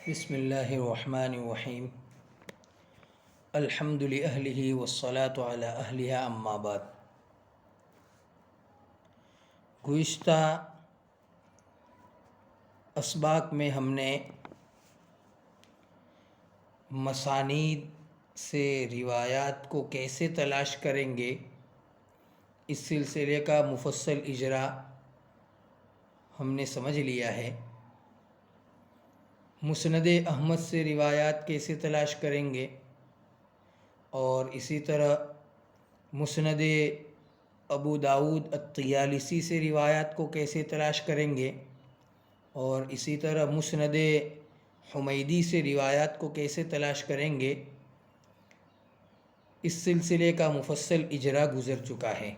بسم اللہ الرحمن الرحیم الحمد للہ والصلاة علی اہلہ اما بعد۔ گزشتہ اسباق میں ہم نے مسانید سے روایات کو کیسے تلاش کریں گے اس سلسلے کا مفصل اجرا ہم نے سمجھ لیا ہے۔ مسند احمد سے روایات کیسے تلاش کریں گے اور اسی طرح مسند ابو داود الطیالسی سے روایات کو کیسے تلاش کریں گے اور اسی طرح مسند حمیدی سے روایات کو کیسے تلاش کریں گے، اس سلسلے کا مفصل اجرا گزر چکا ہے۔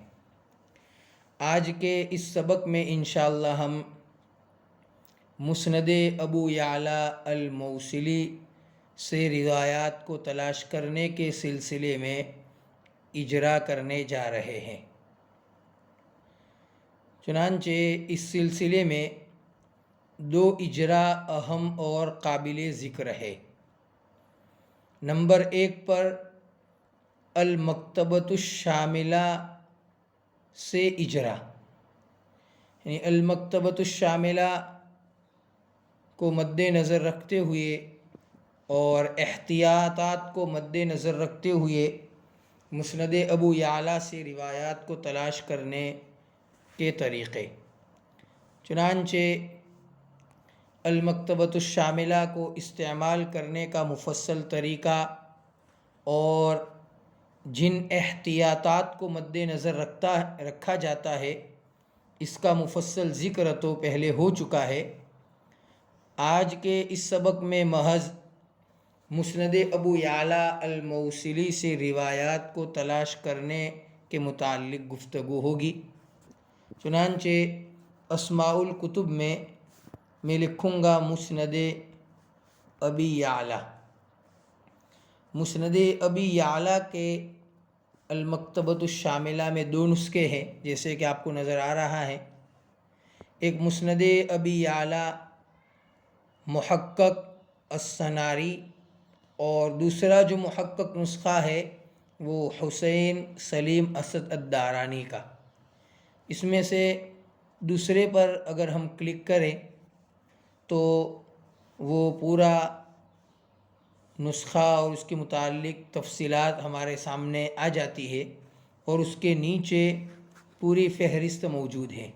آج کے اس سبق میں انشاءاللہ ہم مسند ابو یعلا الموصلی سے روایات کو تلاش کرنے کے سلسلے میں اجرا کرنے جا رہے ہیں۔ چنانچہ اس سلسلے میں دو اجرا اہم اور قابل ذکر ہے۔ نمبر 1 پر المکتبۃ الشاملہ سے اجرا، یعنی المکتبۃ الشاملہ کو مد نظر رکھتے ہوئے اور احتیاطات کو مد نظر رکھتے ہوئے مسند ابو یعلا سے روایات کو تلاش کرنے کے طریقے۔ چنانچہ المکتبۃ الشاملہ کو استعمال کرنے کا مفصل طریقہ اور جن احتیاطات کو مد نظر رکھا جاتا ہے اس کا مفصل ذکر تو پہلے ہو چکا ہے۔ آج کے اس سبق میں محض مسند ابو یعلا الموصلی سے روایات کو تلاش کرنے کے متعلق گفتگو ہوگی۔ چنانچہ اسماء الکتب میں لکھوں گا مسند ابی یعلا۔ مسند ابی یعلا کے المکتبۃ الشاملہ میں دو نسخے ہیں، جیسے کہ آپ کو نظر آ رہا ہے۔ ایک مسند ابی یعلا محقق السناری اور دوسرا جو محقق نسخہ ہے وہ حسین سلیم اسد الدارانی کا۔ اس میں سے دوسرے پر اگر ہم کلک کریں تو وہ پورا نسخہ اور اس کے متعلق تفصیلات ہمارے سامنے آ جاتی ہے اور اس کے نیچے پوری فہرست موجود ہے۔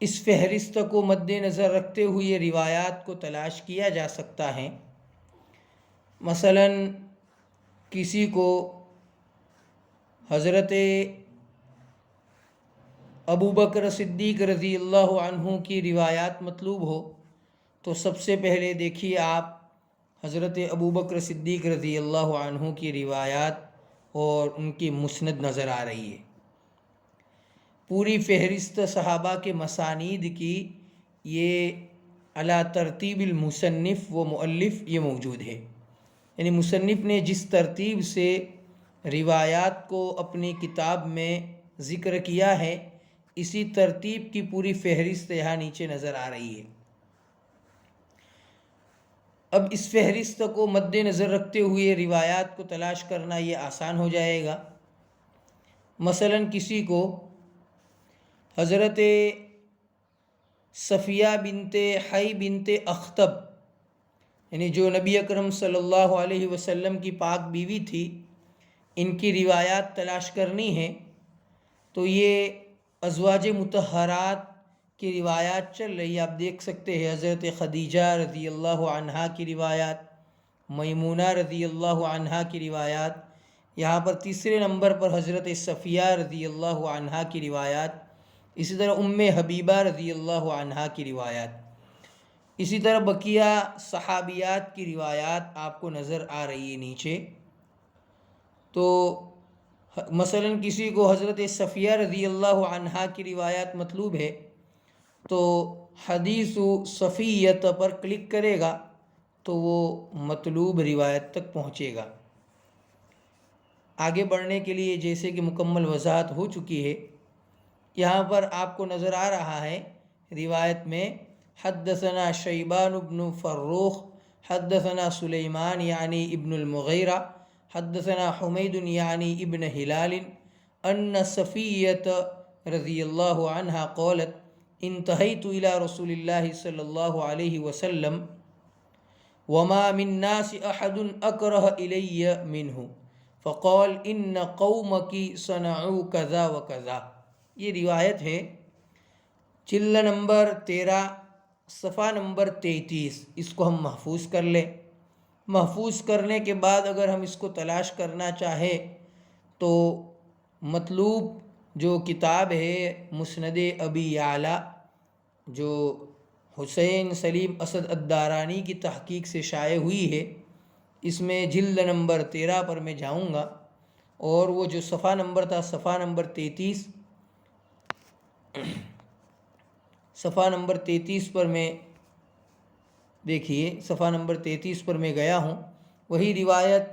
اس فہرست کو مد نظر رکھتے ہوئے روایات کو تلاش کیا جا سکتا ہے۔ مثلا کسی کو حضرت ابو بکر صدیق رضی اللہ عنہ کی روایات مطلوب ہو تو سب سے پہلے دیکھیے آپ حضرت ابو بکر صدیق رضی اللہ عنہ کی روایات اور ان کی مسند نظر آ رہی ہے۔ پوری فہرست صحابہ کے مسانید کی یہ علی ترتیب المصنف و مؤلف یہ موجود ہے، یعنی مصنف نے جس ترتیب سے روایات کو اپنی کتاب میں ذکر کیا ہے اسی ترتیب کی پوری فہرست یہاں نیچے نظر آ رہی ہے۔ اب اس فہرست کو مد نظر رکھتے ہوئے روایات کو تلاش کرنا یہ آسان ہو جائے گا۔ مثلا کسی کو حضرت صفیہ بنت حی بنت اخطب، یعنی جو نبی اکرم صلی اللہ علیہ وسلم کی پاک بیوی تھی، ان کی روایات تلاش کرنی ہے تو یہ ازواج مطہرات کی روایات چل رہی، آپ دیکھ سکتے ہیں حضرت خدیجہ رضی اللہ عنہا کی روایات، میمونہ رضی اللہ عنہا کی روایات، یہاں پر تیسرے نمبر پر حضرت صفیہ رضی اللہ عنہا کی روایات، اسی طرح ام حبیبہ رضی اللہ عنہا کی روایات، اسی طرح بقیہ صحابیات کی روایات آپ کو نظر آ رہی ہے نیچے۔ تو مثلا کسی کو حضرت صفیہ رضی اللہ عنہا کی روایات مطلوب ہے تو حدیث صفیۃ پر کلک کرے گا تو وہ مطلوب روایت تک پہنچے گا۔ آگے بڑھنے کے لیے جیسے کہ مکمل وضاحت ہو چکی ہے، یہاں پر آپ کو نظر آ رہا ہے روایت میں حدثنا شیبان بن فروخ حدثنا سلیمان یعنی ابن المغیرہ حدثنا حمید یعنی ابن ہلال ان صفیۃ رضی اللہ عنہا قالت انتہیت الی رسول اللہ صلی اللہ علیہ وسلم وما من الناس احد اکرہ الی منہ فقال ان قومک صنعوا کذا وکذا۔ یہ روایت ہے جلد نمبر 13 صفحہ نمبر 33۔ اس کو ہم محفوظ کر لیں۔ محفوظ کرنے کے بعد اگر ہم اس کو تلاش کرنا چاہیں تو مطلوب جو کتاب ہے مسند ابی یعلا جو حسین سلیم اسد الدارانی کی تحقیق سے شائع ہوئی ہے، اس میں جلد نمبر 13 پر میں جاؤں گا، اور وہ جو صفحہ نمبر تھا صفحہ نمبر 33 صفحہ نمبر 33 پر میں دیکھیے صفحہ نمبر 33 پر میں گیا ہوں۔ وہی روایت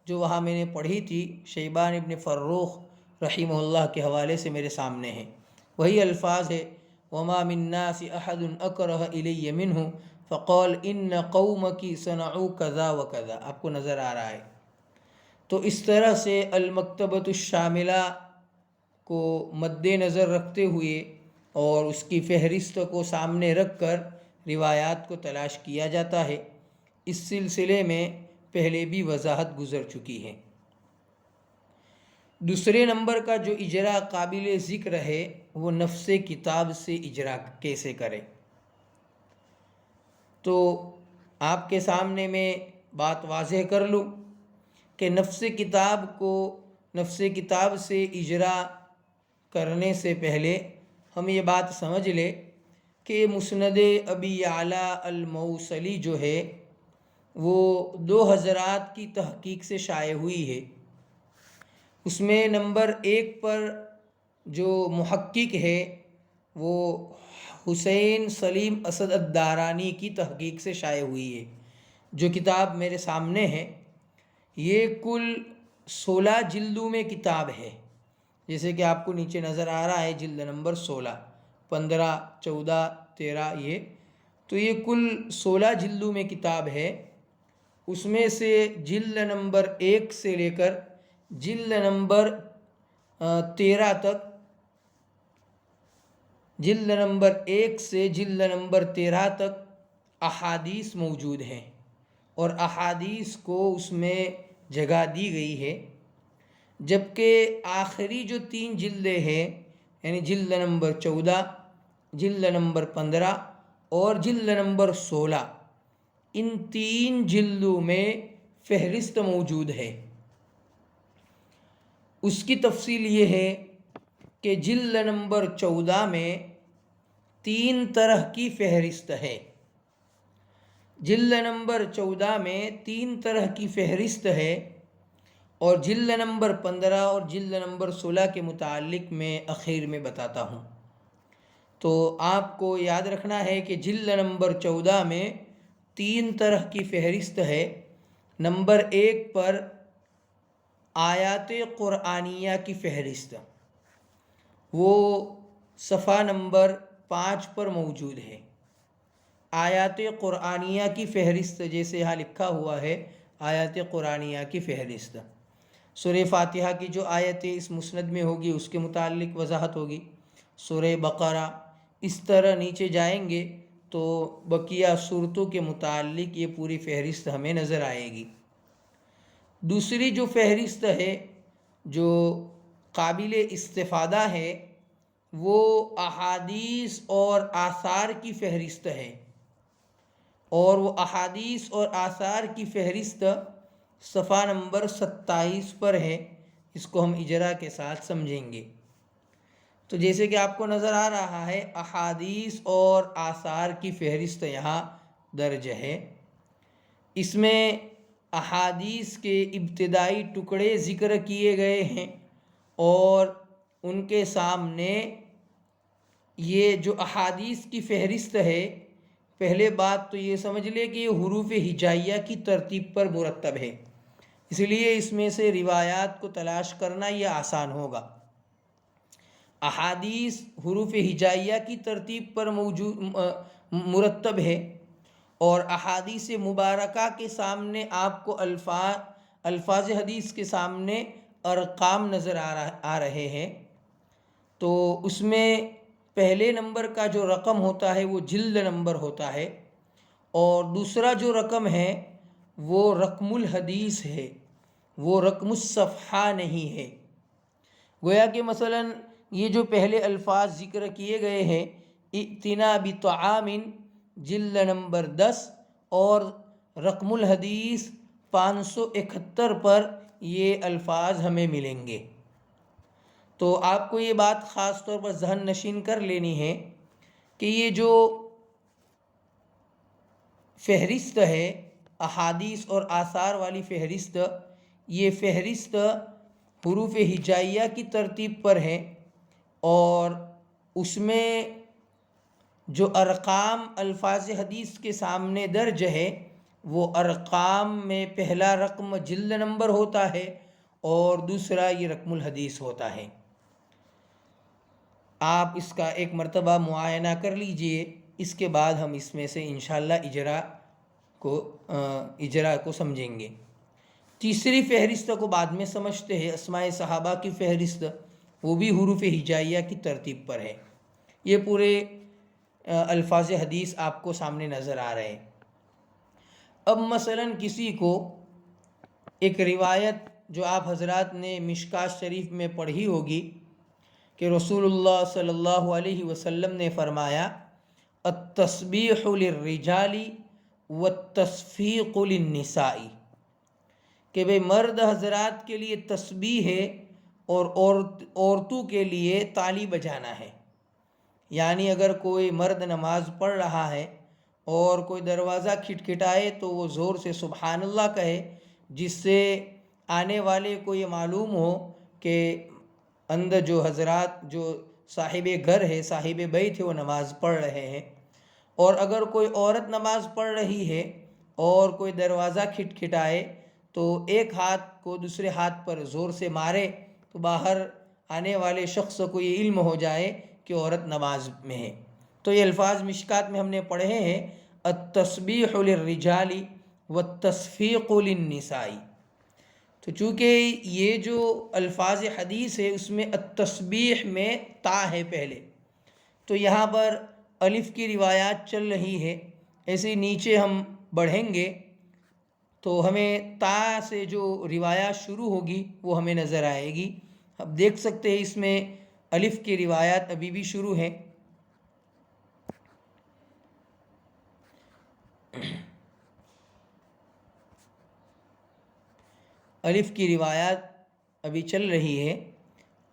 جو وہاں میں نے پڑھی تھی شیبان ابن فروخ رحمہ اللہ کے حوالے سے میرے سامنے ہے۔ وہی الفاظ ہے وما من الناس احد اکرہ الی منہ فقال ان قومک صنعوا کذا وکذا۔ آپ کو نظر آ رہا ہے۔ تو اس طرح سے المکتبۃ الشاملہ کو مد نظر رکھتے ہوئے اور اس کی فہرست کو سامنے رکھ کر روایات کو تلاش کیا جاتا ہے۔ اس سلسلے میں پہلے بھی وضاحت گزر چکی ہے۔ دوسرے نمبر کا جو اجرا قابل ذکر ہے وہ نفس کتاب سے اجرا کیسے کرے۔ تو آپ کے سامنے میں بات واضح کر لوں کہ نفس کتاب سے اجرا کرنے سے پہلے ہم یہ بات سمجھ لیں کہ مسند ابی یعلا الموصلی جو ہے وہ 2 حضرات کی تحقیق سے شائع ہوئی ہے۔ اس میں نمبر 1 پر جو محقق ہے وہ حسین سلیم اسد الدارانی کی تحقیق سے شائع ہوئی ہے۔ جو کتاب میرے سامنے ہے یہ کل 16 جلدوں میں کتاب ہے، جیسے کہ آپ کو نیچے نظر آ رہا ہے جلد نمبر 16، 15، 14، 13 یہ تو یہ کل 16 جلدوں میں کتاب ہے۔ اس میں سے جلد نمبر 1 سے لے کر جلد نمبر 13 تک، جلد نمبر 1 سے جلد نمبر 13 تک احادیث موجود ہیں، اور احادیث کو اس میں جگہ دی گئی ہے، جبکہ آخری جو 3 جلدیں ہیں یعنی جلد نمبر 14، جلد نمبر 15 اور جلد نمبر 16، ان 3 جلدوں میں فہرست موجود ہے۔ اس کی تفصیل یہ ہے کہ جلد نمبر 14 میں 3 طرح کی فہرست ہے۔ جلد نمبر 14 میں 3 طرح کی فہرست ہے، اور جلد نمبر 15 اور جلد نمبر 16 کے متعلق میں اخیر میں بتاتا ہوں۔ تو آپ کو یاد رکھنا ہے کہ جلد نمبر 14 میں 3 طرح کی فہرست ہے۔ نمبر 1 پر آیات قرآنیہ کی فہرست، وہ صفحہ نمبر 5 پر موجود ہے۔ آیات قرآنیہ کی فہرست جیسے یہاں لکھا ہوا ہے آیات قرآنیہ کی فہرست، سورہ فاتحہ کی جو آیتیں اس مسند میں ہوگی اس کے متعلق وضاحت ہوگی، سورہ بقرہ، اس طرح نیچے جائیں گے تو بقیہ صورتوں کے متعلق یہ پوری فہرست ہمیں نظر آئے گی۔ دوسری جو فہرست ہے جو قابل استفادہ ہے وہ احادیث اور آثار کی فہرست ہے، اور وہ احادیث اور آثار کی فہرست صفحہ نمبر 27 پر ہے۔ اس کو ہم اجرا کے ساتھ سمجھیں گے۔ تو جیسے کہ آپ کو نظر آ رہا ہے احادیث اور آثار کی فہرست یہاں درج ہے۔ اس میں احادیث کے ابتدائی ٹکڑے ذکر کیے گئے ہیں، اور ان کے سامنے یہ جو احادیث کی فہرست ہے، پہلے بات تو یہ سمجھ لے کہ یہ حروف ہجائیہ کی ترتیب پر مرتب ہے، اس لیے اس میں سے روایات کو تلاش کرنا یہ آسان ہوگا۔ احادیث حروف ہجائیہ کی ترتیب پر مرتب ہے، اور احادیث مبارکہ کے سامنے آپ کو الفاظ حدیث کے سامنے ارقام نظر آ رہے ہیں، تو اس میں پہلے نمبر کا جو رقم ہوتا ہے وہ جلد نمبر ہوتا ہے، اور دوسرا جو رقم ہے وہ رقم الحدیث ہے، وہ رقم الصفحہ نہیں ہے۔ گویا کہ مثلا یہ جو پہلے الفاظ ذکر کیے گئے ہیں، ائتنا بطعام، جلد نمبر 10، اور رقم الحدیث 571 پر یہ الفاظ ہمیں ملیں گے۔ تو آپ کو یہ بات خاص طور پر ذہن نشین کر لینی ہے کہ یہ جو فہرست ہے احادیث اور آثار والی فہرست، یہ فہرست حروف ہجائیہ کی ترتیب پر ہے، اور اس میں جو ارقام الفاظ حدیث کے سامنے درج ہے وہ ارقام میں پہلا رقم جلد نمبر ہوتا ہے اور دوسرا یہ رقم الحدیث ہوتا ہے۔ آپ اس کا ایک مرتبہ معائنہ کر لیجئے، اس کے بعد ہم اس میں سے انشاءاللہ اجرا کو سمجھیں گے۔ تیسری فہرست کو بعد میں سمجھتے ہیں، اسماء صحابہ کی فہرست، وہ بھی حروف ہجائیہ کی ترتیب پر ہے۔ یہ پورے الفاظ حدیث آپ کو سامنے نظر آ رہے ہیں۔ اب مثلا کسی کو ایک روایت جو آپ حضرات نے مشکات شریف میں پڑھی ہوگی کہ رسول اللہ صلی اللہ علیہ وسلم نے فرمایا التسبیح للرجال والتصفیق للنساء، کہ بھئی مرد حضرات کے لیے تسبیح ہے اور عورتوں کے لیے تالی بجانا ہے۔ یعنی اگر کوئی مرد نماز پڑھ رہا ہے اور کوئی دروازہ کھٹکھٹائے تو وہ زور سے سبحان اللہ کہے، جس سے آنے والے کو یہ معلوم ہو کہ اندر جو حضرات جو صاحب گھر ہے، صاحب بیت ہے، وہ نماز پڑھ رہے ہیں۔ اور اگر کوئی عورت نماز پڑھ رہی ہے اور کوئی دروازہ کھٹکھٹائے تو ایک ہاتھ کو دوسرے ہاتھ پر زور سے مارے تو باہر آنے والے شخص کو یہ علم ہو جائے کہ عورت نماز میں ہے۔ تو یہ الفاظ مشکات میں ہم نے پڑھے ہیں، التسبیح للرجال والتصفیق للنساء۔ تو چونکہ یہ جو الفاظ حدیث ہے اس میں التسبیح میں تا ہے پہلے، تو یہاں پر الف کی روایات چل رہی ہے، ایسے نیچے ہم بڑھیں گے تو ہمیں تا سے جو روایات شروع ہوگی وہ ہمیں نظر آئے گی۔ اب دیکھ سکتے ہیں اس میں الف کی روایات ابھی بھی شروع ہیں۔ الف کی روایات ابھی چل رہی ہے،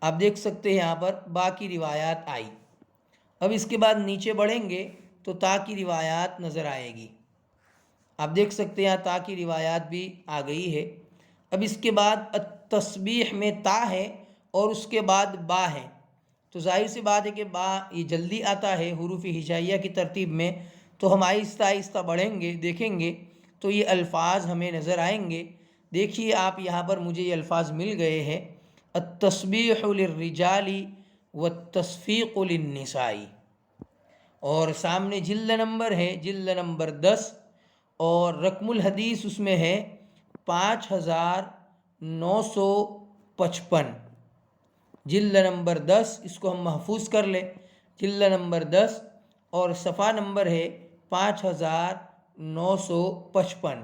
آپ دیکھ سکتے ہیں یہاں پر با کی روایات آئی۔ اب اس کے بعد نیچے بڑھیں گے تو تا کی روایات نظر آئے گی، آپ دیکھ سکتے ہیں یہاں تا کی روایات بھی آ گئی ہے۔ اب اس کے بعد التسبیح میں تا ہے اور اس کے بعد با ہے، تو ظاہر سی بات ہے کہ با یہ جلدی آتا ہے حروف ہجائیہ کی ترتیب میں، تو ہم آہستہ آہستہ بڑھیں گے، دیکھیں گے تو یہ الفاظ ہمیں نظر آئیں گے۔ دیکھیے آپ یہاں پر مجھے یہ الفاظ مل گئے ہیں، التسبیح للرجال والتصفیق للنساء، اور سامنے جلد نمبر ہے، جلد نمبر 10، اور رقم الحدیث اس میں ہے 5955۔ جلد نمبر 10، اس کو ہم محفوظ کر لیں، جلد نمبر 10 اور صفحہ نمبر ہے 5955۔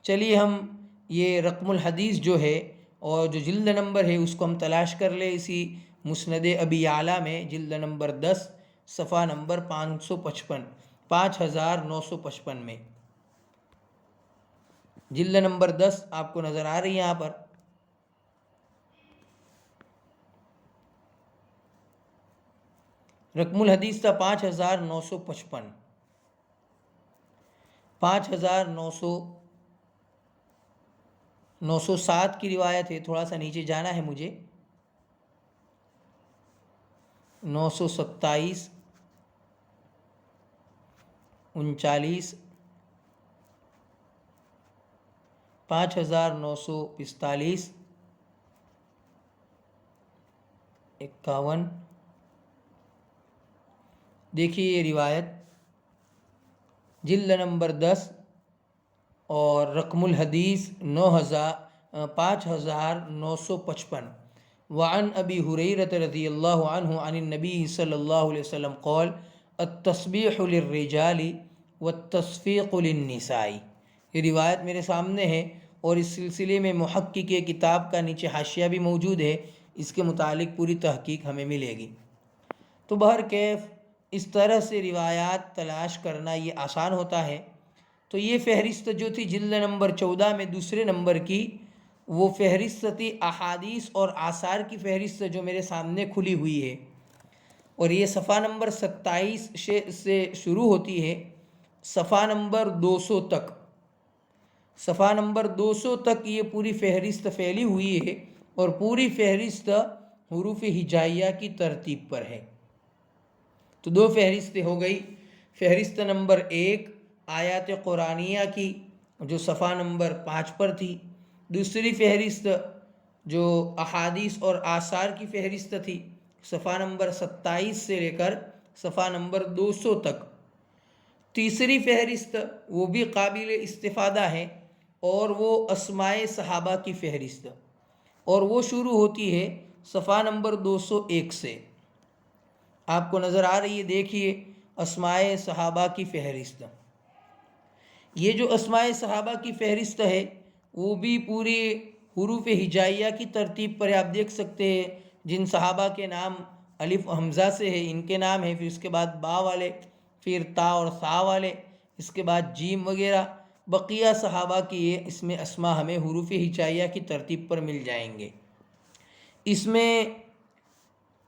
چلیے ہم یہ رقم الحدیث جو ہے اور جو جلد نمبر ہے اس کو ہم تلاش کر لیں اسی مسند ابی اعلیٰ میں، جلد نمبر 10 صفحہ نمبر 5955 میں، جلد نمبر 10 آپ کو نظر آ رہی ہے یہاں پر۔ رقم الحدیث تھا 5955، 5907 کی روایت ہے، تھوڑا سا نیچے جانا ہے مجھے، 927، 39، 5945، 51۔ دیکھیے یہ روایت جلد نمبر 10 اور رقم الحدیث 5955۔ وعن ابی ہریرۃ رضی اللہ عنہ عن النبی صلی اللہ علیہ وسلم قال التسبیح للرجال والتصفیق للنساء۔ یہ روایت میرے سامنے ہے اور اس سلسلے میں محقق کتاب کا نیچے حاشیہ بھی موجود ہے، اس کے متعلق پوری تحقیق ہمیں ملے گی۔ تو بہرکیف اس طرح سے روایات تلاش کرنا یہ آسان ہوتا ہے۔ تو یہ فہرست جو تھی جلد نمبر 14 میں دوسرے نمبر کی، وہ فہرست تھی احادیث اور آثار کی فہرست جو میرے سامنے کھلی ہوئی ہے، اور یہ صفحہ نمبر 27 سے شروع ہوتی ہے صفحہ نمبر 200 تک۔ صفحہ نمبر 200 تک یہ پوری فہرست پھیلی ہوئی ہے، اور پوری فہرست حروف ہجائیہ کی ترتیب پر ہے۔ تو دو فہرستیں ہو گئی، فہرست نمبر 1 آیات قرآنیہ کی جو صفحہ نمبر 5 پر تھی، دوسری فہرست جو احادیث اور آثار کی فہرست تھی صفحہ نمبر 27 سے لے کر صفحہ نمبر 200 تک، تیسری فہرست وہ بھی قابل استفادہ ہے اور وہ اسماء صحابہ کی فہرست، اور وہ شروع ہوتی ہے صفحہ نمبر 201 سے۔ آپ کو نظر آ رہی ہے، دیکھیے اسماء صحابہ کی فہرست۔ یہ جو اسماء صحابہ کی فہرست ہے وہ بھی پوری حروف ہجائیہ کی ترتیب پر ہے۔ آپ دیکھ سکتے ہیں جن صحابہ کے نام الف و حمزہ سے ہے ان کے نام ہیں، پھر اس کے بعد با والے، پھر تا اور ثا والے، اس کے بعد جیم وغیرہ، بقیہ صحابہ کی یہ اس میں اسماء ہمیں حروف ہجائیہ کی ترتیب پر مل جائیں گے۔ اس میں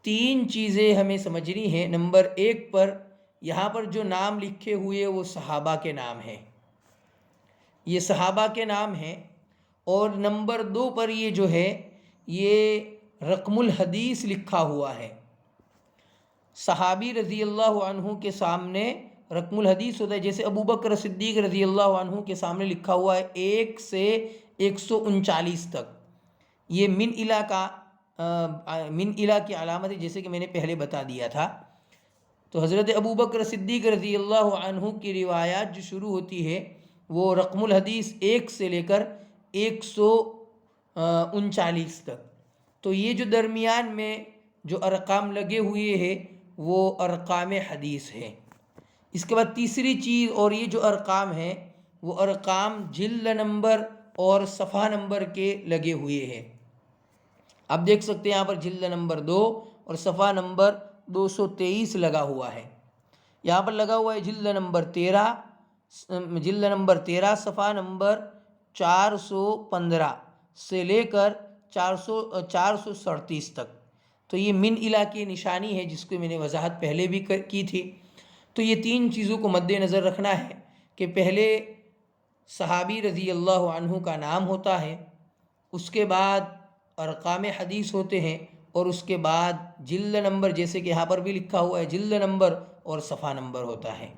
3 چیزیں ہمیں سمجھنی ہیں۔ نمبر 1 پر یہاں پر جو نام لکھے ہوئے وہ صحابہ کے نام ہیں، یہ صحابہ کے نام ہیں، اور نمبر 2 پر یہ جو ہے یہ رقم الحدیث لکھا ہوا ہے۔ صحابی رضی اللہ عنہ کے سامنے رقم الحدیث ہوتا ہے، جیسے ابو بکر صدیق رضی اللہ عنہ کے سامنے لکھا ہوا ہے 1 سے 139 تک۔ یہ من الہ کی علامت ہے، جیسے کہ میں نے پہلے بتا دیا تھا۔ تو حضرت ابو بکر صدیق رضی اللہ عنہ کی روایات جو شروع ہوتی ہے وہ رقم الحدیث 1 سے لے کر 139 تک۔ تو یہ جو درمیان میں جو ارقام لگے ہوئے ہیں وہ ارقام حدیث ہے۔ اس کے بعد تیسری چیز، اور یہ جو ارقام ہیں وہ ارقام جلد نمبر اور صفحہ نمبر کے لگے ہوئے ہیں۔ آپ دیکھ سکتے ہیں یہاں پر جلد نمبر 2 اور صفحہ نمبر 223 لگا ہوا ہے۔ یہاں پر لگا ہوا ہے جلد نمبر 13 صفحہ نمبر 415 سے لے کر 437 تک۔ تو یہ من الہ کی نشانی ہے جس کو میں نے وضاحت پہلے بھی کی تھی۔ تو یہ 3 چیزوں کو مد نظر رکھنا ہے کہ پہلے صحابی رضی اللہ عنہ کا نام ہوتا ہے، اس کے بعد ارقام حدیث ہوتے ہیں، اور اس کے بعد جلد نمبر، جیسے کہ یہاں پر بھی لکھا ہوا ہے جلد نمبر اور صفحہ نمبر ہوتا ہے۔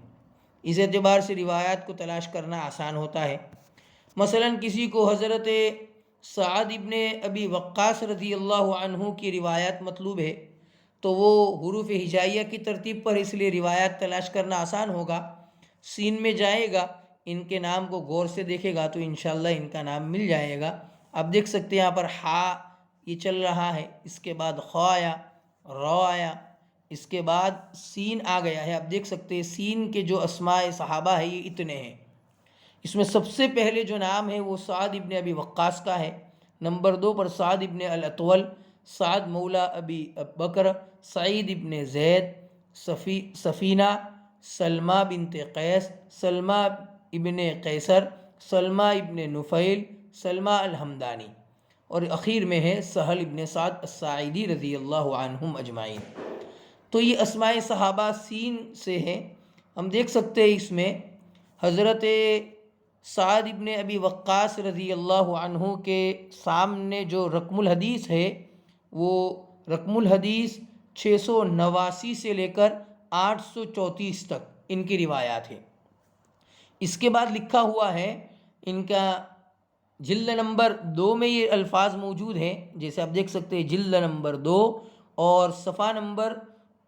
اس اعتبار سے روایات کو تلاش کرنا آسان ہوتا ہے۔ مثلا کسی کو حضرت سعد ابن ابی وقاص رضی اللہ عنہ کی روایات مطلوب ہے تو وہ حروف ہجائیہ کی ترتیب پر، اس لیے روایات تلاش کرنا آسان ہوگا۔ سین میں جائے گا، ان کے نام کو غور سے دیکھے گا تو انشاءاللہ ان کا نام مل جائے گا۔ آپ دیکھ سکتے ہیں یہاں پر ہا یہ چل رہا ہے، اس کے بعد خا آیا، را آیا، اس کے بعد سین آ گیا ہے۔ آپ دیکھ سکتے ہیں سین کے جو اسماء صحابہ ہے یہ اتنے ہیں۔ اس میں سب سے پہلے جو نام ہے وہ سعد ابن ابی وقاص کا ہے، نمبر 2 پر سعد ابن الاطول، سعد مولا ابی بکر، سعید ابن زید، سفینہ، سلمہ بنت قیس، سلمہ ابن قیصر، سلمہ ابن نفیل، سلمہ الحمدانی، اور اخیر میں ہے سہل ابن سعد الساعدی رضی اللہ عنہم اجمعین۔ تو یہ اسماء صحابہ سین سے ہیں۔ ہم دیکھ سکتے ہیں اس میں حضرت سعد ابن ابی وقاص رضی اللہ عنہ کے سامنے جو رقم الحدیث ہے وہ رقم الحدیث 689 سے لے کر 834 تک ان کی روایات ہے۔ اس کے بعد لکھا ہوا ہے ان کا جلد نمبر 2 میں یہ الفاظ موجود ہیں، جیسے آپ دیکھ سکتے ہیں جلد نمبر 2 اور صفحہ نمبر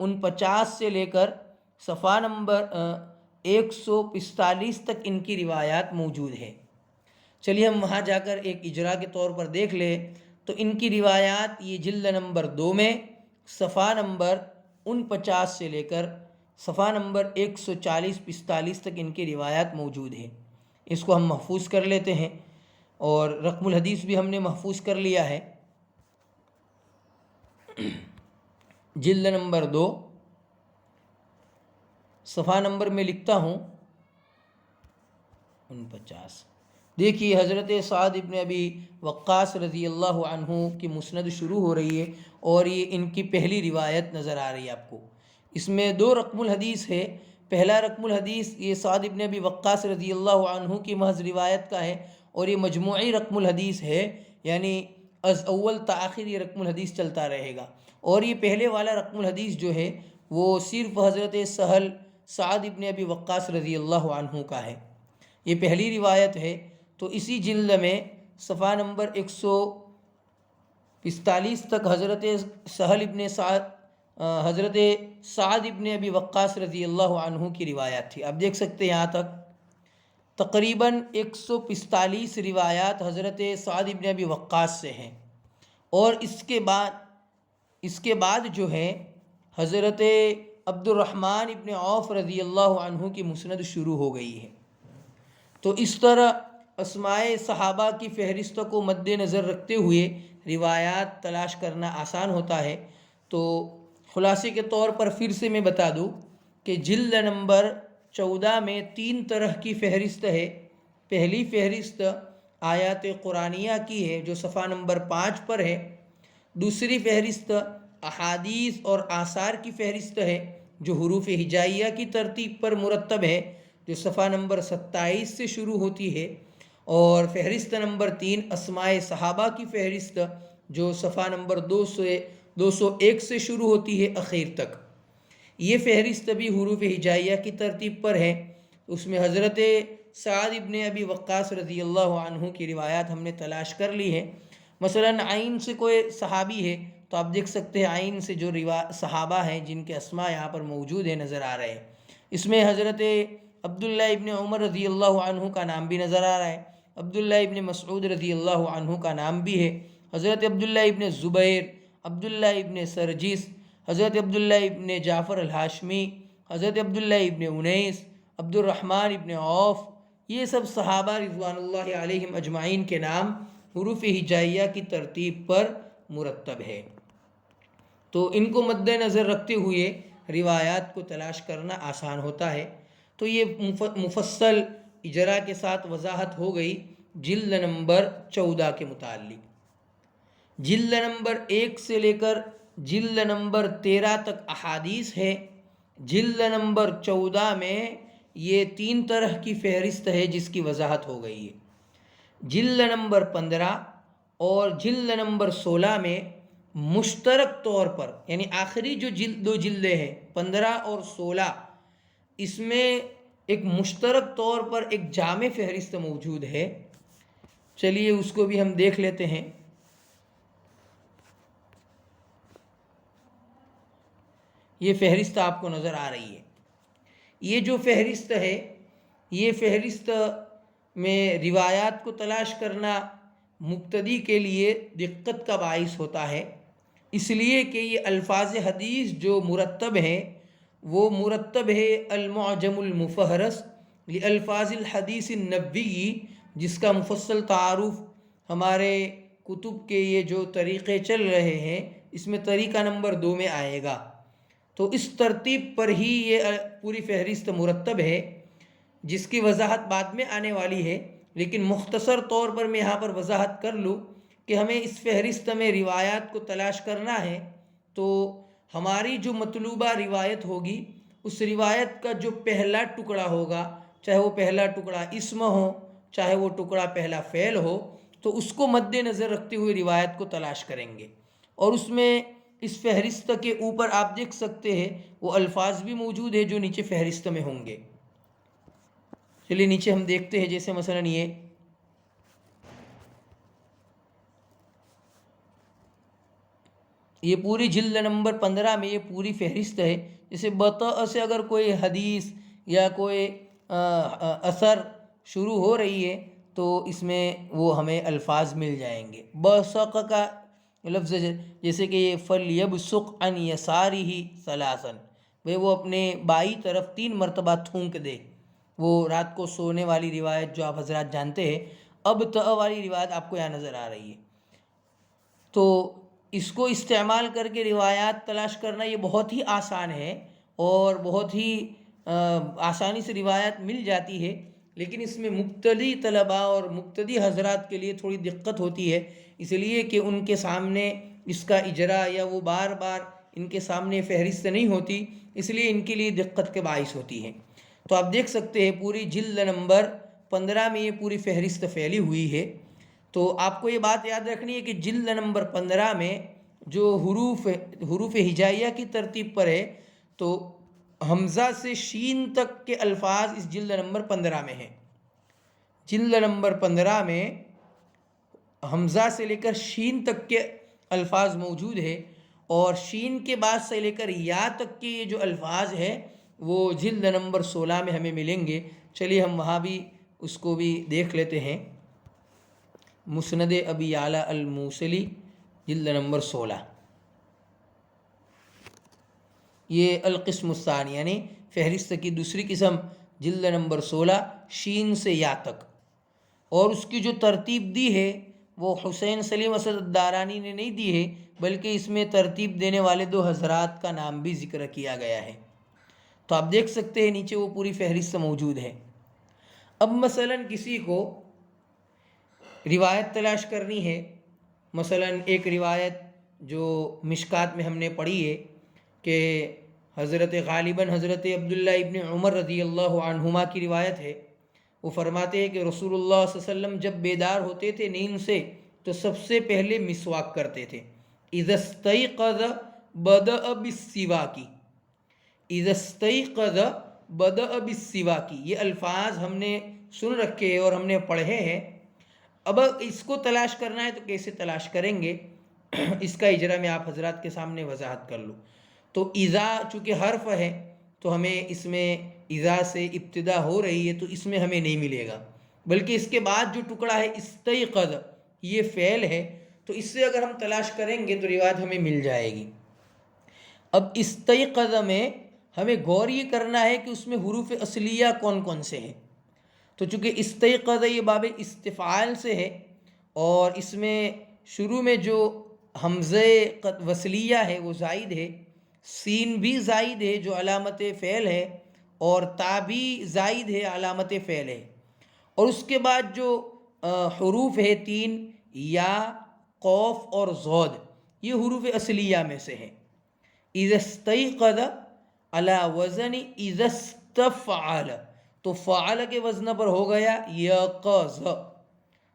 49 سے لے کر صفحہ نمبر 145 تک ان کی روایات موجود ہے۔ چلیے ہم وہاں جا کر ایک اجرا کے طور پر دیکھ لیں تو ان کی روایات یہ جلد نمبر 2 میں صفحہ نمبر 49 سے لے کر صفحہ نمبر 140-45 تک ان کی روایات موجود ہیں۔ اس کو ہم محفوظ کر لیتے ہیں اور رقم الحدیث بھی ہم نے محفوظ کر لیا ہے۔ جلد نمبر 2 صفحہ نمبر میں لکھتا ہوں 49۔ دیکھیے حضرت سعد ابن ابی وقاص رضی اللہ عنہ کی مسند شروع ہو رہی ہے اور یہ ان کی پہلی روایت نظر آ رہی ہے آپ کو۔ اس میں 2 رقم الحدیث ہے۔ پہلا رقم الحدیث یہ سعد ابن ابی وقاص رضی اللہ عنہ کی محض روایت کا ہے اور یہ مجموعی رقم الحدیث ہے، یعنی از اول تا آخر یہ رقم الحدیث چلتا رہے گا۔ اور یہ پہلے والا رقم الحدیث جو ہے وہ صرف حضرت سہل سعد ابن ابی وقاص رضی اللہ عنہ کا ہے، یہ پہلی روایت ہے۔ تو اسی جلد میں صفحہ نمبر 145 تک حضرت سعد ابن ابی وقاص رضی اللہ عنہ کی روایات تھی۔ آپ دیکھ سکتے ہیں یہاں تک تقریباً 145 روایات حضرت سعد ابن ابی وقاص سے ہیں، اور اس کے بعد جو ہے حضرت عبد الرحمن ابن عوف رضی اللہ عنہ کی مسند شروع ہو گئی ہے۔ تو اس طرح اسماء صحابہ کی فہرست کو مد نظر رکھتے ہوئے روایات تلاش کرنا آسان ہوتا ہے۔ تو خلاصے کے طور پر پھر سے میں بتا دوں کہ جلد نمبر 14 میں 3 طرح کی فہرست ہے۔ پہلی فہرست آیات قرآنیہ کی ہے جو صفحہ نمبر 5 پر ہے۔ دوسری فہرست احادیث اور آثار کی فہرست ہے جو حروف ہجائیہ کی ترتیب پر مرتب ہے، جو صفحہ نمبر 27 سے شروع ہوتی ہے۔ اور فہرست نمبر 3 اسماء صحابہ کی فہرست جو صفحہ نمبر 201 سے شروع ہوتی ہے اخیر تک۔ یہ فہرست بھی حروف ہجائیہ کی ترتیب پر ہے۔ اس میں حضرت سعد ابن ابی وقاص رضی اللہ عنہ کی روایات ہم نے تلاش کر لی ہے۔ مثلا عین سے کوئی صحابی ہے تو آپ دیکھ سکتے ہیں عین سے جو صحابہ ہیں جن کے اسماء یہاں پر موجود ہیں نظر آ رہے ہیں۔ اس میں حضرت عبداللہ ابن عمر رضی اللہ عنہ کا نام بھی نظر آ رہا ہے، عبداللہ ابن مسعود رضی اللہ عنہ کا نام بھی ہے، حضرت عبداللہ ابن زبیر، عبداللہ ابن سرجس، حضرت عبداللہ ابن جعفر الہاشمی، حضرت عبداللہ ابن انیس، عبد الرحمن ابن عوف، یہ سب صحابہ رضوان اللہ علیہم اجمعین کے نام حروف ہجائیہ کی ترتیب پر مرتب ہے۔ تو ان کو مد نظر رکھتے ہوئے روایات کو تلاش کرنا آسان ہوتا ہے۔ تو یہ مفصل اجرا کے ساتھ وضاحت ہو گئی جلد نمبر 14 کے متعلق۔ جلد نمبر 1 سے لے کر جلد نمبر 13 تک احادیث ہے۔ جلد نمبر 14 میں یہ 3 طرح کی فہرست ہے جس کی وضاحت ہو گئی ہے۔ جلد نمبر 15 اور جلد نمبر 16 میں مشترک طور پر، یعنی آخری جو 2 جلدیں ہیں 15 اور 16، اس میں ایک مشترک طور پر ایک جامع فہرست موجود ہے۔ چلیے اس کو بھی ہم دیکھ لیتے ہیں۔ یہ فہرست آپ کو نظر آ رہی ہے۔ یہ جو فہرست ہے، یہ فہرست میں روایات کو تلاش کرنا مبتدی کے لیے دقت کا باعث ہوتا ہے، اس لیے کہ یہ الفاظ حدیث جو مرتب ہیں وہ مرتب ہے المعجم المفہرس لالفاظ الحدیث النبوی، جس کا مفصل تعارف ہمارے کتب کے یہ جو طریقے چل رہے ہیں اس میں طریقہ نمبر 2 میں آئے گا۔ تو اس ترتیب پر ہی یہ پوری فہرست مرتب ہے، جس کی وضاحت بعد میں آنے والی ہے، لیکن مختصر طور پر میں یہاں پر وضاحت کر لوں کہ ہمیں اس فہرست میں روایات کو تلاش کرنا ہے۔ تو ہماری جو مطلوبہ روایت ہوگی اس روایت کا جو پہلا ٹکڑا ہوگا، چاہے وہ پہلا ٹکڑا اسم ہو چاہے وہ ٹکڑا پہلا فعل ہو، تو اس کو مد نظر رکھتے ہوئے روایت کو تلاش کریں گے۔ اور اس میں اس فہرست کے اوپر آپ دیکھ سکتے ہیں وہ الفاظ بھی موجود ہیں جو نیچے فہرست میں ہوں گے۔ چلیے نیچے ہم دیکھتے ہیں، جیسے مثلا یہ پوری جلد نمبر 15 میں یہ پوری فہرست ہے۔ جیسے بطأ سے اگر کوئی حدیث یا کوئی اثر شروع ہو رہی ہے تو اس میں وہ ہمیں الفاظ مل جائیں گے۔ بصق کا لفظ جیسے کہ یہ فلیبصق عن یسارہ ثلاثا، بھئی وہ اپنے بائیں طرف 3 مرتبہ تھونک دے۔ وہ رات کو سونے والی روایت جو آپ حضرات جانتے ہیں، اب والی روایت آپ کو یہاں نظر آ رہی ہے۔ تو اس کو استعمال کر کے روایات تلاش کرنا یہ بہت ہی آسان ہے اور بہت ہی آسانی سے روایت مل جاتی ہے، لیکن اس میں مبتدی طلباء اور مبتدی حضرات کے لیے تھوڑی دقت ہوتی ہے، اس لیے کہ ان کے سامنے اس کا اجرا یا وہ بار بار ان کے سامنے فہرست نہیں ہوتی، اس لیے ان کے لیے دقت کے باعث ہوتی ہے۔ تو آپ دیکھ سکتے ہیں پوری جلد نمبر 15 میں یہ پوری فہرست پھیلی ہوئی ہے۔ تو آپ کو یہ بات یاد رکھنی ہے کہ جلد نمبر 15 میں جو حروف ہجائیہ کی ترتیب پر ہے، تو حمزہ سے شین تک کے الفاظ اس جلد نمبر 15 میں ہیں۔ جلد نمبر 15 میں حمزہ سے لے کر شین تک کے الفاظ موجود ہے، اور شین کے بعد سے لے کر یا تک کے یہ جو الفاظ ہیں وہ جلد نمبر 16 میں ہمیں ملیں گے۔ چلیے ہم وہاں بھی اس کو بھی دیکھ لیتے ہیں۔ مسند ابی اعلیٰ الموصلی جلد نمبر 16، یہ القسم الثانی یعنی فہرست کی دوسری قسم، جلد نمبر 16 شین سے یا تک۔ اور اس کی جو ترتیب دی ہے وہ حسین سلیم اسد الدارانی نے نہیں دی ہے، بلکہ اس میں ترتیب دینے والے 2 حضرات کا نام بھی ذکر کیا گیا ہے۔ تو آپ دیکھ سکتے ہیں نیچے وہ پوری فہرست موجود ہے۔ اب مثلا کسی کو روایت تلاش کرنی ہے، مثلا ایک روایت جو مشکات میں ہم نے پڑھی ہے کہ غالباً حضرت عبداللہ ابن عمر رضی اللہ عنہما کی روایت ہے، وہ فرماتے ہیں کہ رسول اللہ صلی اللہ علیہ وسلم جب بیدار ہوتے تھے نیند سے تو سب سے پہلے مسواک کرتے تھے۔ اذا استيقظ بدأ بالسواک، اذا استيقظ بدأ بالسواک، یہ الفاظ ہم نے سن رکھے ہیں اور ہم نے پڑھے ہیں۔ اب اس کو تلاش کرنا ہے تو کیسے تلاش کریں گے، اس کا اجرا میں آپ حضرات کے سامنے وضاحت کر لوں۔ تو اذا چونکہ حرف ہے تو ہمیں اس میں اذا سے ابتدا ہو رہی ہے تو اس میں ہمیں نہیں ملے گا، بلکہ اس کے بعد جو ٹکڑا ہے استيقظ، یہ فعل ہے، تو اس سے اگر ہم تلاش کریں گے تو روایت ہمیں مل جائے گی۔ اب استيقظ میں ہمیں غور یہ کرنا ہے کہ اس میں حروف اصلیہ کون کون سے ہیں۔ تو چونکہ استيقظ یہ باب استفعال سے ہے، اور اس میں شروع میں جو حمزہ وصلیہ ہے وہ زائد ہے، سین بھی زائد ہے جو علامت فعل ہے، اور تا بھی زائد ہے علامت فعل ہے، اور اس کے بعد جو حروف ہے 3 یا قوف اور ضاد، یہ حروف اصلیہ میں سے ہیں۔ اذا استيقظ علی وزن اذا استفعل، تو فعل کے وزن پر ہو گیا یقظ۔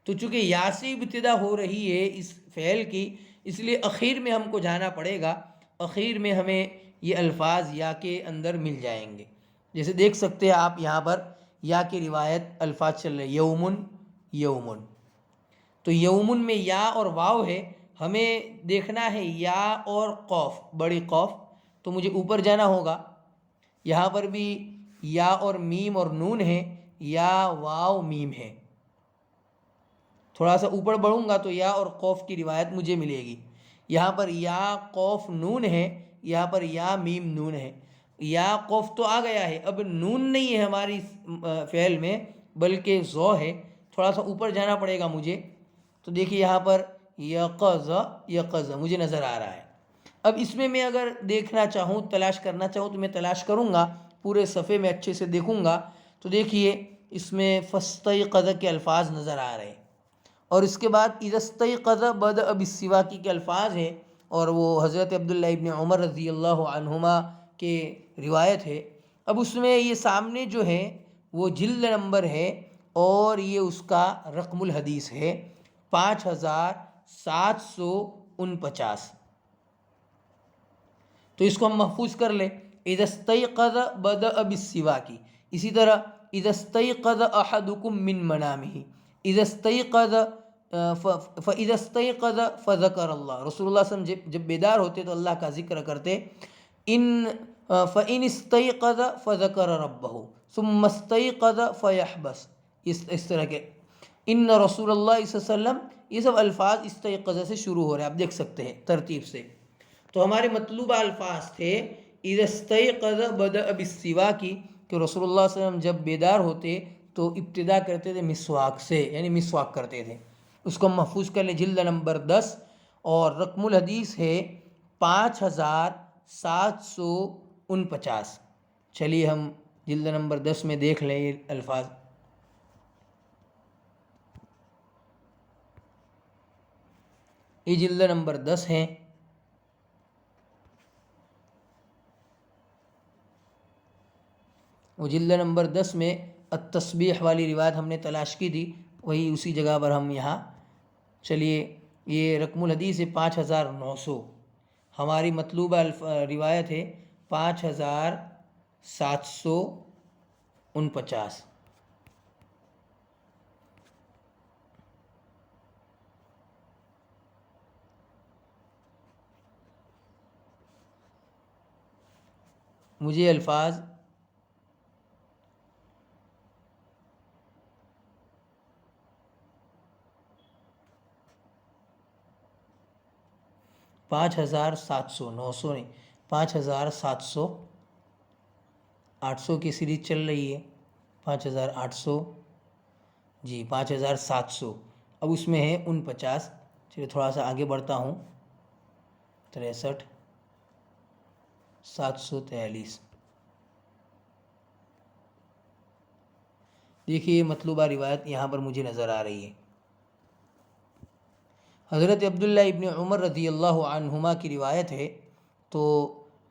تو چونکہ یا سے ابتدا ہو رہی ہے اس فعل کی، اس لیے اخیر میں ہم کو جانا پڑے گا، اخیر میں ہمیں یہ الفاظ یا کے اندر مل جائیں گے۔ جیسے دیکھ سکتے ہیں آپ یہاں پر یا کی روایت الفاظ چل رہے یومن یومن، تو یومن میں یا اور واو ہے، ہمیں دیکھنا ہے یا اور قوف، بڑی قوف، تو مجھے اوپر جانا ہوگا۔ یہاں پر بھی یا اور میم اور نون ہے، یا واو میم ہے، تھوڑا سا اوپر بڑھوں گا تو یا اور قوف کی روایت مجھے ملے گی۔ یہاں پر یا قوف نون ہے، یہاں پر یا میم نون ہے، یا قوف تو آ گیا ہے، اب نون نہیں ہے ہماری فعل میں بلکہ زو ہے، تھوڑا سا اوپر جانا پڑے گا مجھے۔ تو دیکھیے یہاں پر یقظ یقظ مجھے نظر آ رہا ہے۔ اب اس میں اگر دیکھنا چاہوں، تلاش کرنا چاہوں تو میں تلاش کروں گا، پورے صفحے میں اچھے سے دیکھوں گا، تو دیکھیے اس میں فاستيقظ کے الفاظ نظر آ رہے ہیں، اور اس کے بعد اذا استيقظ بدأ بالسواک کے الفاظ ہیں، اور وہ حضرت عبداللہ ابن عمر رضی اللہ عنہما کے روایت ہے۔ اب اس میں یہ سامنے جو ہے وہ جلد نمبر ہے، اور یہ اس کا رقم الحدیث ہے 5749۔ تو اس کو ہم محفوظ کر لیں، اذا استيقظ بدأ بالسواک۔ اسی طرح اذا استيقظ احدكم من منامه، اذا استيقظ فاذا استيقظ فذكر اللہ، رسول اللہ صلی اللہ علیہ وسلم جب بیدار ہوتے تو اللہ کا ذکر کرتے۔ فإن استيقظ فذكر ربه، ثم استيقظ فيحبس، اس طرح کے ان رسول اللہ صلی اللہ علیہ وسلم، یہ سب الفاظ استيقظ سے شروع ہو رہے ہیں، آپ دیکھ سکتے ہیں ترتیب سے۔ تو ہمارے مطلوبہ الفاظ تھے اذا استيقظ بدأ بالسواک، کہ رسول اللہ صلی اللہ علیہ وسلم جب بیدار ہوتے تو ابتدا کرتے تھے مسواک سے، یعنی مسواک کرتے تھے۔ اس کو ہم محفوظ کر لیں، جلد نمبر 10، اور رقم الحدیث ہے 5749۔ چلیے ہم جلد نمبر 10 میں دیکھ لیں یہ الفاظ۔ یہ جلد نمبر 10 ہیں، وہ جلد نمبر 10 میں التسبیح والی روایت ہم نے تلاش کی تھی، وہی اسی جگہ پر ہم یہاں۔ چلیے یہ رقم الحدیث ہے 5900، ہماری مطلوبہ روایت ہے 5749۔ مجھے الفاظ پانچ ہزار سات سو، 900 نہیں، 5700، 800 کی سیریز چل رہی ہے، 5800، جی 5700، اب اس میں ہے 49۔ چلیے تھوڑا سا آگے بڑھتا ہوں، 63، 743۔ دیکھیے مطلوبہ روایت یہاں پر مجھے نظر آ رہی ہے۔ حضرت عبداللہ ابن عمر رضی اللہ عنہما کی روایت ہے، تو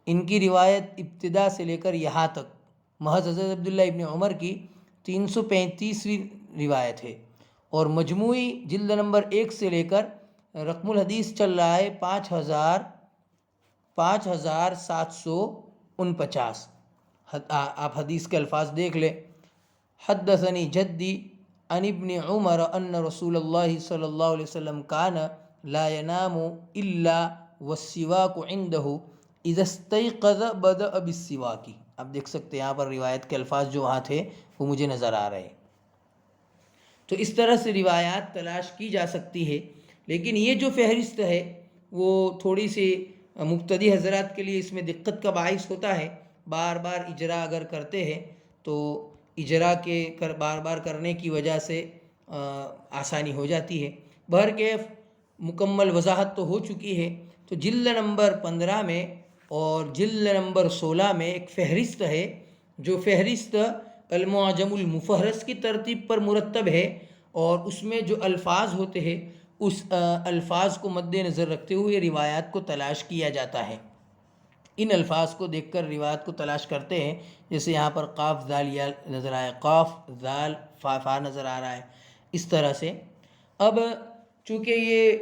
ان کی روایت ابتدا سے لے کر یہاں تک محض حضرت عبداللہ ابن عمر کی 335ویں روایت ہے، اور مجموعی جلد نمبر 1 سے لے کر رقم الحدیث چل رہا ہے 5749۔ آپ حدیث کے الفاظ دیکھ لیں، حدثنی جدی عن ابن عمر ان رسول اللہ صلی اللہ علیہ وسلم کان لا ینام الا والسواک عنده اذا استيقظ بدأ بالسواک۔ آپ دیکھ سکتے ہیں یہاں پر روایت کے الفاظ جو وہاں تھے وہ مجھے نظر آ رہے ہیں۔ تو اس طرح سے روایات تلاش کی جا سکتی ہے، لیکن یہ جو فہرست ہے وہ تھوڑی سی مبتدی حضرات کے لیے اس میں دقت کا باعث ہوتا ہے۔ بار بار اجرا اگر کرتے ہیں تو اجرا کے بار بار کرنے کی وجہ سے آسانی ہو جاتی ہے۔ بہرکیف مکمل وضاحت تو ہو چکی ہے۔ تو جلد نمبر 15 میں اور جلد نمبر 16 میں ایک فہرست ہے، جو فہرست المعجم المفہرس کی ترتیب پر مرتب ہے، اور اس میں جو الفاظ ہوتے ہیں اس الفاظ کو مد نظر رکھتے ہوئے روایات کو تلاش کیا جاتا ہے۔ ان الفاظ کو دیکھ کر روایت کو تلاش کرتے ہیں، جیسے یہاں پر قاف ذال یا نظر آئے، قاف ذال فا نظر آ رہا ہے، اس طرح سے۔ اب چونکہ یہ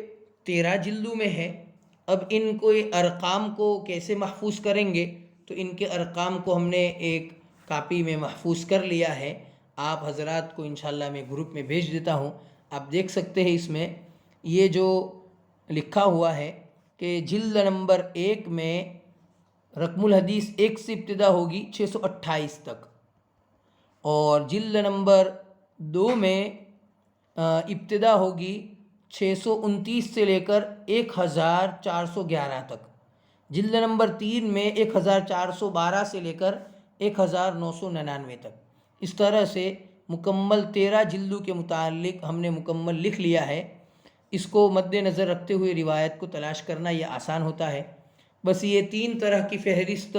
13 جلدوں میں ہے، اب ان کو ارقام کو کیسے محفوظ کریں گے، تو ان کے ارقام کو ہم نے ایک کاپی میں محفوظ کر لیا ہے، آپ حضرات کو انشاءاللہ میں گروپ میں بھیج دیتا ہوں۔ آپ دیکھ سکتے ہیں اس میں یہ جو لکھا ہوا ہے کہ جلد نمبر 1 میں رقم الحدیث 1 سے ابتدا ہوگی 628 تک، اور جلد نمبر 2 میں ابتدا ہوگی 629 سے لے کر 1411 تک، جلد نمبر 3 میں 1412 سے لے کر 1999 تک۔ اس طرح سے مکمل 13 جلدوں کے متعلق ہم نے مکمل لکھ لیا ہے۔ اس کو مد نظر رکھتے ہوئے روایت کو تلاش کرنا یہ آسان ہوتا ہے۔ بس یہ 3 طرح کی فہرست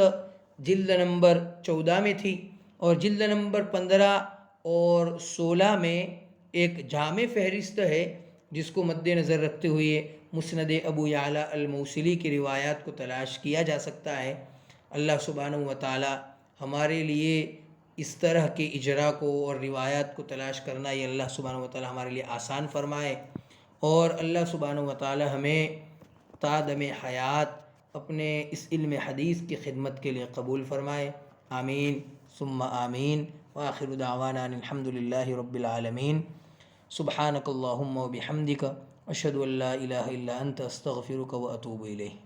جلد نمبر 14 میں تھی، اور جلد نمبر 15 اور 16 میں ایک جامع فہرست ہے، جس کو مد نظر رکھتے ہوئے مسند ابو یعلا الموصلی کی روایات کو تلاش کیا جا سکتا ہے۔ اللہ سبحانہ و تعالی ہمارے لیے اس طرح کے اجرا کو اور روایات کو تلاش کرنا، یہ اللہ سبحانہ و تعالی ہمارے لیے آسان فرمائے، اور اللہ سبحانہ و تعالی ہمیں تا دم حیات اپنے اس علم حدیث کی خدمت کے لیے قبول فرمائے۔ آمین ثم آمین، وآخر دعوانا ان الحمد للہ رب العالمین۔ سبحانک اللہم و بحمدک، اشہد ان لا الہ الا انت، استغفرک و اتوب الیک۔